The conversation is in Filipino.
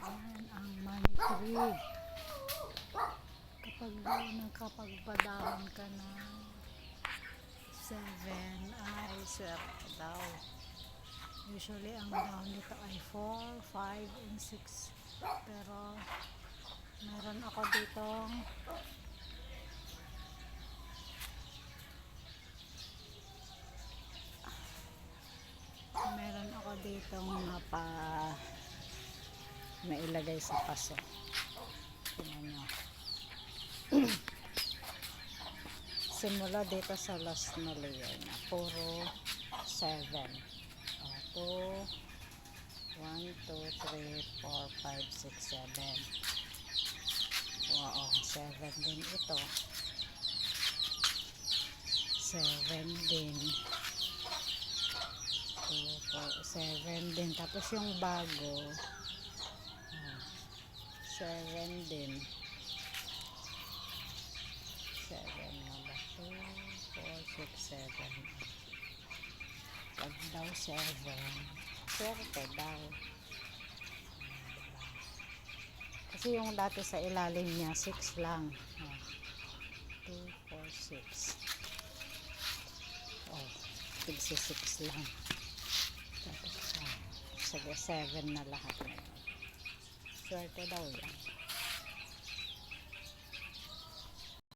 Ayan ang money tree. Kapag padahon ka na 7 ay swerte daw. Usually ang dahon nito ay 4, 5, and 6. Pero meron ako ditong nailagay sa paso. Tingnan nyo. Simula dito sa last na layer na puro 7. 2, 1, 2, 3, 4, 5, 6, 7. Wow, 7 din ito. 7 din. 2, 4, 7 din. Tapos yung bago 7 din. 7 nga ba? 2, 4, 6, 7. Pag daw 7, swerte daw. Kasi yung dati sa ilalim niya 6 lang. 2, 4, 6. Oh, tigsi 6 lang. Tapos sige, 7 na lahat ngayon. Swerte daw yan.